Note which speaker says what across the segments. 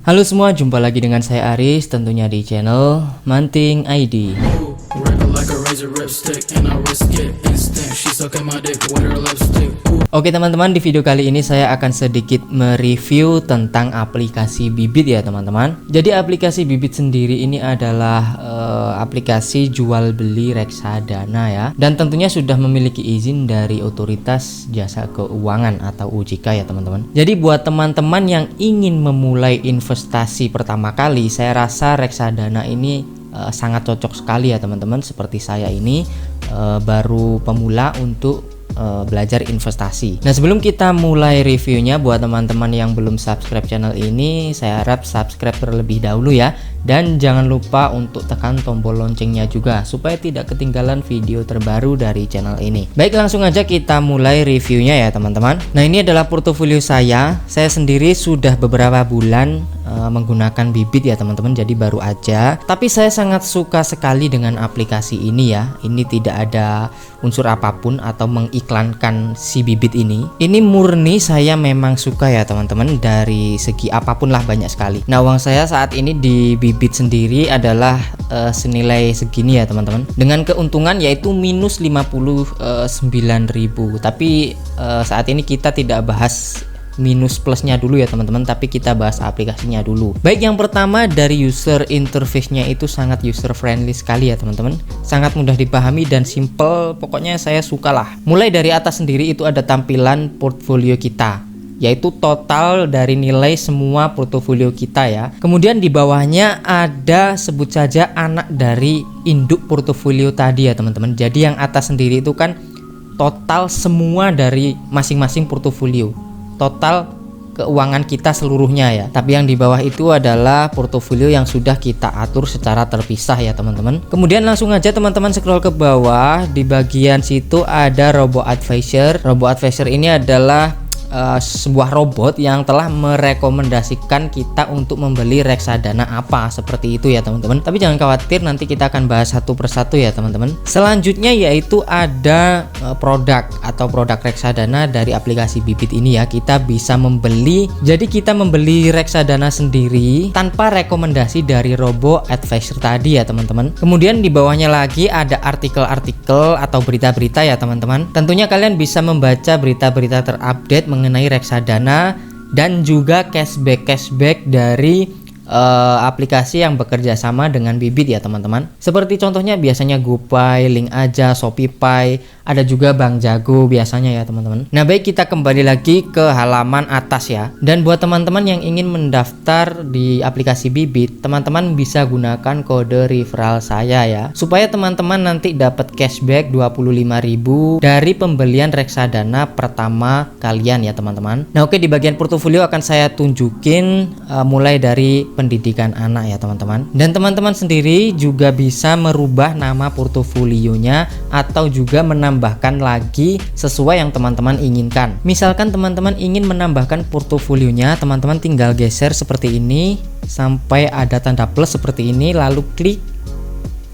Speaker 1: Halo semua, jumpa lagi dengan saya Aris, tentunya di channel Manting ID. Oke teman-teman, di video kali ini saya akan sedikit mereview tentang aplikasi Bibit ya teman-teman. Jadi aplikasi Bibit sendiri ini adalah aplikasi jual beli reksadana ya, dan tentunya sudah memiliki izin dari Otoritas Jasa Keuangan atau OJK ya teman-teman. Jadi buat teman-teman yang ingin memulai investasi pertama kali, saya rasa reksadana ini sangat cocok sekali ya teman-teman. Seperti saya ini baru pemula untuk belajar investasi. Nah, sebelum kita mulai reviewnya, buat teman-teman yang belum subscribe channel ini, saya harap subscribe terlebih dahulu ya, dan jangan lupa untuk tekan tombol loncengnya juga supaya tidak ketinggalan video terbaru dari channel ini. Baik, langsung aja kita mulai reviewnya ya teman-teman. Nah, ini adalah portofolio saya sendiri sudah beberapa bulan menggunakan Bibit ya teman-teman, jadi baru aja, tapi saya sangat suka sekali dengan aplikasi ini ya. Ini tidak ada unsur apapun atau mengiklankan si Bibit ini murni saya memang suka ya teman-teman, dari segi apapun lah banyak sekali. Nah, uang saya saat ini di Bibit sendiri adalah senilai segini ya teman-teman, dengan keuntungan yaitu minus 59.000. Tapi saat ini kita tidak bahas minus plusnya dulu ya teman-teman, tapi kita bahas aplikasinya dulu. Baik, yang pertama dari user interface-nya itu sangat user friendly sekali ya teman-teman, sangat mudah dipahami dan simple. Pokoknya saya suka lah. Mulai dari atas sendiri itu ada tampilan portfolio kita, yaitu total dari nilai semua portofolio kita ya. Kemudian di bawahnya ada sebut saja anak dari induk portofolio tadi ya teman-teman. Jadi yang atas sendiri itu kan total semua dari masing-masing portofolio, total keuangan kita seluruhnya ya. Tapi yang di bawah itu adalah portofolio yang sudah kita atur secara terpisah ya teman-teman. Kemudian langsung aja teman-teman scroll ke bawah, di bagian situ ada Robo Advisor. Robo Advisor ini adalah sebuah robot yang telah merekomendasikan kita untuk membeli reksadana apa, seperti itu ya teman-teman. Tapi jangan khawatir, nanti kita akan bahas satu persatu ya teman-teman. Selanjutnya yaitu ada produk atau produk reksadana dari aplikasi Bibit ini ya. Kita bisa membeli, jadi kita membeli reksadana sendiri tanpa rekomendasi dari Robo Advisor tadi ya teman-teman. Kemudian di bawahnya lagi ada artikel-artikel atau berita-berita ya teman-teman. Tentunya kalian bisa membaca berita-berita terupdate mengenai reksadana dan juga cashback dari aplikasi yang bekerja sama dengan Bibit ya teman-teman. Seperti contohnya biasanya GoPay, Link Aja, ShopeePay, ada juga Bank Jago biasanya ya teman-teman. Nah, baik, kita kembali lagi ke halaman atas ya. Dan buat teman-teman yang ingin mendaftar di aplikasi Bibit, teman-teman bisa gunakan kode referral saya ya, supaya teman-teman nanti dapat cashback 25.000 dari pembelian reksadana pertama kalian ya teman-teman. Nah, oke, di bagian portofolio akan saya tunjukin mulai dari pendidikan anak ya teman-teman. Dan teman-teman sendiri juga bisa merubah nama portofolionya atau juga menambahkan lagi sesuai yang teman-teman inginkan. Misalkan teman-teman ingin menambahkan portofolionya, teman-teman tinggal geser seperti ini sampai ada tanda plus seperti ini, lalu klik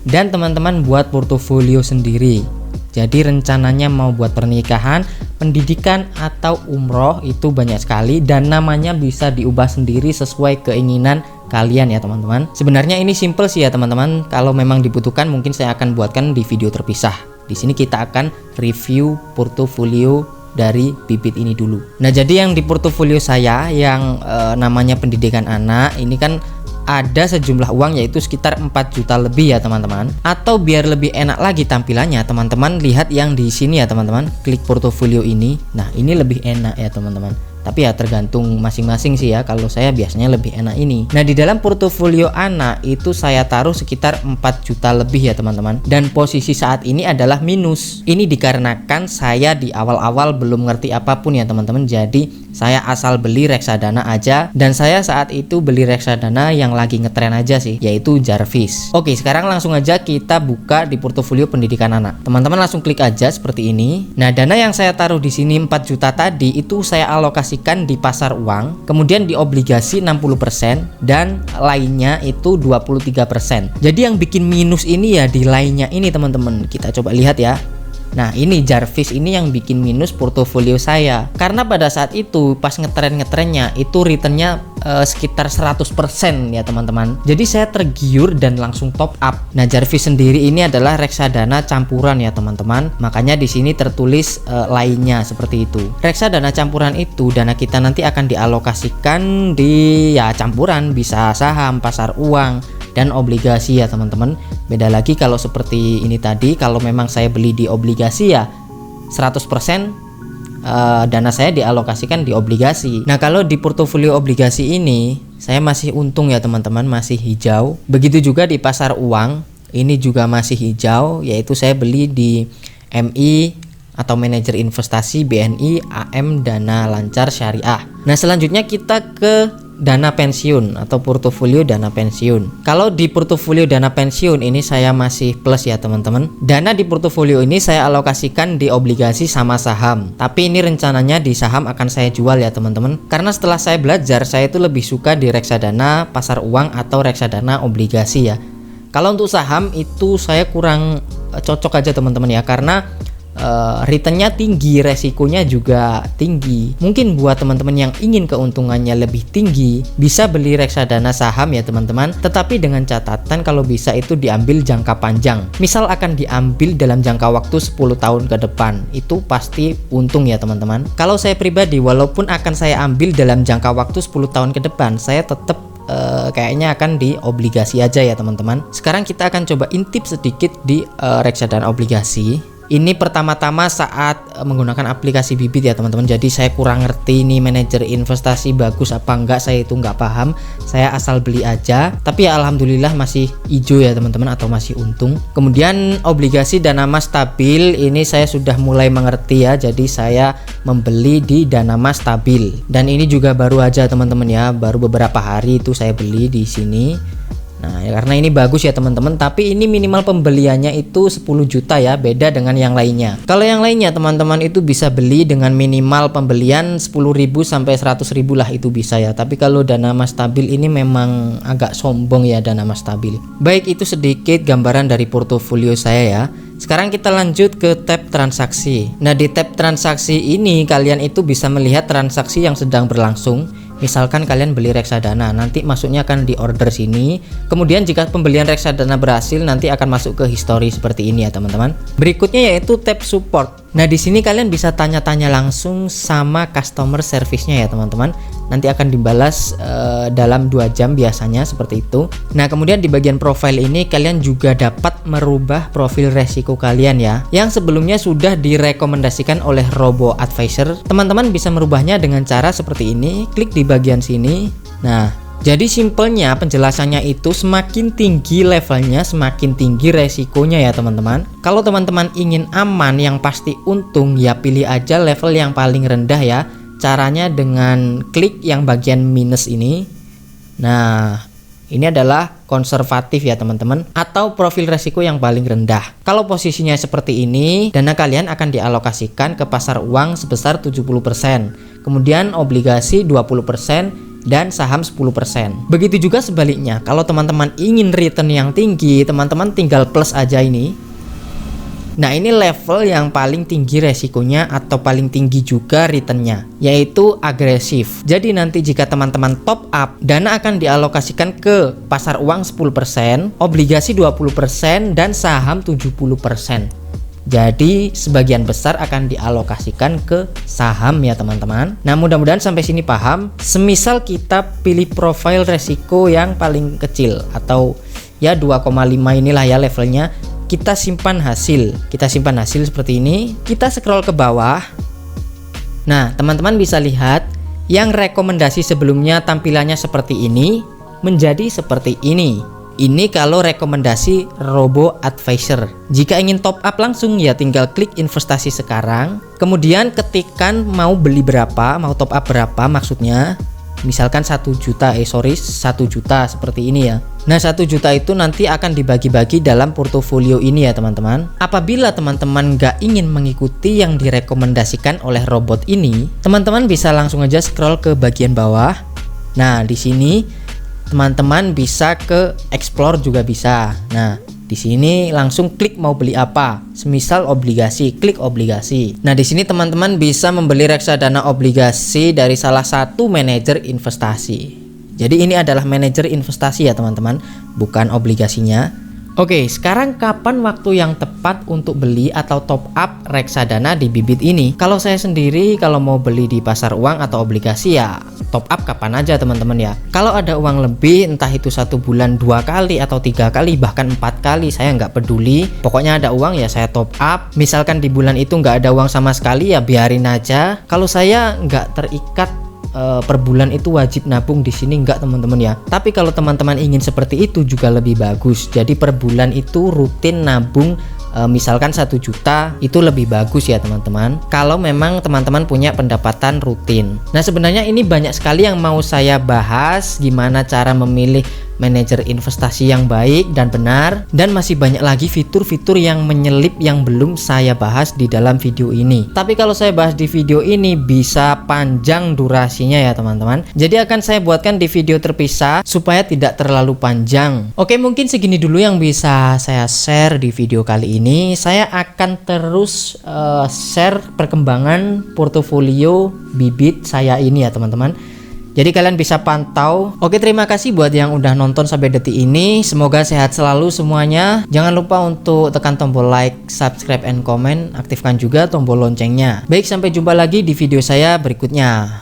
Speaker 1: dan teman-teman buat portofolio sendiri. Jadi rencananya mau buat pernikahan, pendidikan, atau umroh, itu banyak sekali, dan namanya bisa diubah sendiri sesuai keinginan kalian ya teman-teman. Sebenarnya ini simple sih ya teman-teman. Kalau memang dibutuhkan mungkin saya akan buatkan di video terpisah. Di sini kita akan review portofolio dari Bibit ini dulu. Nah, jadi yang di portofolio saya yang namanya pendidikan anak ini kan ada sejumlah uang yaitu sekitar 4 juta lebih ya teman-teman. Atau biar lebih enak lagi tampilannya, teman-teman lihat yang di sini ya teman-teman. Klik portofolio ini. Nah, ini lebih enak ya teman-teman. Tapi ya tergantung masing-masing sih ya. Kalau saya biasanya lebih enak ini. Nah, di dalam portofolio anak itu saya taruh sekitar 4 juta lebih ya teman-teman. Dan posisi saat ini adalah minus. Ini dikarenakan saya di awal-awal belum ngerti apapun ya teman-teman. Jadi saya asal beli reksadana aja, dan saya saat itu beli reksadana yang lagi ngetren aja sih, yaitu Jarvis. Oke, sekarang langsung aja kita buka di portofolio pendidikan anak. Teman-teman langsung klik aja seperti ini. Nah, dana yang saya taruh di sini 4 juta tadi itu saya alokasikan di pasar uang, kemudian di obligasi 60% dan lainnya itu 23%. Jadi yang bikin minus ini ya di lainnya ini teman-teman. Kita coba lihat ya. Nah, ini Jarvis ini yang bikin minus portofolio saya. Karena pada saat itu pas ngetrennya itu returnnya sekitar 100% ya teman-teman. Jadi saya tergiur dan langsung top up. Nah, Jarvis sendiri ini adalah reksadana campuran ya teman-teman. Makanya di sini tertulis lainnya seperti itu. Reksadana campuran itu dana kita nanti akan dialokasikan di ya campuran, bisa saham, pasar uang, dan obligasi ya teman-teman. Beda lagi kalau seperti ini tadi, kalau memang saya beli di obligasi ya 100% dana saya dialokasikan di obligasi. Nah, kalau di portofolio obligasi ini saya masih untung ya teman-teman, masih hijau. Begitu juga di pasar uang, ini juga masih hijau, yaitu saya beli di MI atau manajer investasi BNI AM Dana Lancar Syariah. Nah, selanjutnya kita ke dana pensiun atau portofolio dana pensiun. Kalau di portofolio dana pensiun ini saya masih plus ya teman-teman. Dana di portofolio ini saya alokasikan di obligasi sama saham. Tapi ini rencananya di saham akan saya jual ya teman-teman. Karena setelah saya belajar, saya itu lebih suka di reksadana pasar uang atau reksadana obligasi ya. Kalau untuk saham itu saya kurang cocok aja teman-teman ya, karena returnnya tinggi, resikonya juga tinggi. Mungkin buat teman-teman yang ingin keuntungannya lebih tinggi, bisa beli reksadana saham ya teman-teman. Tetapi dengan catatan kalau bisa itu diambil jangka panjang. Misal akan diambil dalam jangka waktu 10 tahun ke depan, itu pasti untung ya teman-teman. Kalau saya pribadi, walaupun akan saya ambil dalam jangka waktu 10 tahun ke depan, saya tetap kayaknya akan di obligasi aja ya teman-teman. Sekarang kita akan coba intip sedikit di reksadana obligasi. Ini pertama-tama saat menggunakan aplikasi Bibit ya teman-teman. Jadi saya kurang ngerti ini manajer investasi bagus apa enggak, saya itu nggak paham. Saya asal beli aja. Tapi ya alhamdulillah masih hijau ya teman-teman, atau masih untung. Kemudian obligasi Dana Mas Stabil ini saya sudah mulai mengerti ya. Jadi saya membeli di Dana Mas Stabil. Dan ini juga baru aja teman-teman ya, baru beberapa hari itu saya beli di sini. Nah, ya karena ini bagus ya teman-teman, tapi ini minimal pembeliannya itu 10 juta ya, beda dengan yang lainnya. Kalau yang lainnya teman-teman itu bisa beli dengan minimal pembelian 10.000 sampai 100.000 lah, itu bisa ya. Tapi kalau Dana Mas Stabil ini memang agak sombong ya Dana Mas Stabil. Baik, itu sedikit gambaran dari portofolio saya ya. Sekarang kita lanjut ke tab transaksi. Nah, di tab transaksi ini kalian itu bisa melihat transaksi yang sedang berlangsung. Misalkan kalian beli reksadana, nanti masuknya akan di order sini. Kemudian jika pembelian reksadana berhasil, nanti akan masuk ke history seperti ini ya teman-teman. Berikutnya yaitu tab support. Nah, di sini kalian bisa tanya-tanya langsung sama customer service-nya ya teman-teman. Nanti akan dibalas dalam 2 jam biasanya, seperti itu. Nah, kemudian di bagian profile ini kalian juga dapat merubah profil resiko kalian ya, yang sebelumnya sudah direkomendasikan oleh Robo Advisor. Teman-teman bisa merubahnya dengan cara seperti ini. Klik di bagian sini. Nah, jadi simpelnya penjelasannya itu semakin tinggi levelnya, semakin tinggi resikonya ya teman-teman. Kalau teman-teman ingin aman yang pasti untung, ya pilih aja level yang paling rendah ya. Caranya dengan klik yang bagian minus ini. Nah, ini adalah konservatif ya teman-teman, atau profil resiko yang paling rendah. Kalau posisinya seperti ini, dana kalian akan dialokasikan ke pasar uang sebesar 70%, kemudian obligasi 20%, dan saham 10%. Begitu juga sebaliknya, kalau teman-teman ingin return yang tinggi, teman-teman tinggal plus aja ini. Nah, ini level yang paling tinggi resikonya atau paling tinggi juga returnnya, yaitu agresif. Jadi nanti jika teman-teman top up, dana akan dialokasikan ke pasar uang 10%, obligasi 20%, dan saham 70%. Jadi sebagian besar akan dialokasikan ke saham ya teman-teman. Nah, mudah-mudahan sampai sini paham. Semisal kita pilih profil resiko yang paling kecil atau ya 2,5 inilah ya levelnya. Kita simpan hasil seperti ini. Kita scroll ke bawah. Nah, teman-teman bisa lihat yang rekomendasi sebelumnya tampilannya seperti ini menjadi seperti ini. Ini kalau rekomendasi Robo Advisor. Jika ingin top up langsung ya tinggal klik investasi sekarang. Kemudian ketikkan mau beli berapa, mau top up berapa maksudnya. Misalkan 1 juta seperti ini ya. Nah, 1 juta itu nanti akan dibagi-bagi dalam portofolio ini ya teman-teman. Apabila teman-teman nggak ingin mengikuti yang direkomendasikan oleh robot ini, teman-teman bisa langsung aja scroll ke bagian bawah. Nah, di sini teman-teman bisa ke explore juga bisa. Nah, Di sini langsung klik mau beli apa. Semisal obligasi, klik obligasi. Nah, di sini teman-teman bisa membeli reksadana obligasi dari salah satu manajer investasi. Jadi ini adalah manajer investasi ya teman-teman, bukan obligasinya. Oke, sekarang kapan waktu yang tepat untuk beli atau top up reksadana di Bibit ini? Kalau saya sendiri kalau mau beli di pasar uang atau obligasi ya top up kapan aja teman-teman ya. Kalau ada uang lebih, entah itu 1 bulan 2 kali atau 3 kali bahkan 4 kali, saya nggak peduli. Pokoknya ada uang ya saya top up. Misalkan di bulan itu nggak ada uang sama sekali ya biarin aja. Kalau saya nggak terikat per bulan itu wajib nabung, di sini enggak teman-teman ya. Tapi kalau teman-teman ingin seperti itu juga lebih bagus. Jadi per bulan itu rutin nabung, misalkan 1 juta itu lebih bagus ya teman-teman. Kalau memang teman-teman punya pendapatan rutin. Nah, sebenarnya ini banyak sekali yang mau saya bahas, gimana cara memilih manajer investasi yang baik dan benar, dan masih banyak lagi fitur-fitur yang menyelip yang belum saya bahas di dalam video ini. Tapi kalau saya bahas di video ini bisa panjang durasinya ya teman-teman. Jadi akan saya buatkan di video terpisah supaya tidak terlalu panjang. Oke, mungkin segini dulu yang bisa saya share di video kali ini. Saya akan terus share perkembangan portofolio bibit saya ini ya teman-teman. Jadi kalian bisa pantau. Oke, terima kasih buat yang udah nonton sampai detik ini. Semoga sehat selalu semuanya. Jangan lupa untuk tekan tombol like, subscribe, and comment. Aktifkan juga tombol loncengnya. Baik, sampai jumpa lagi di video saya berikutnya.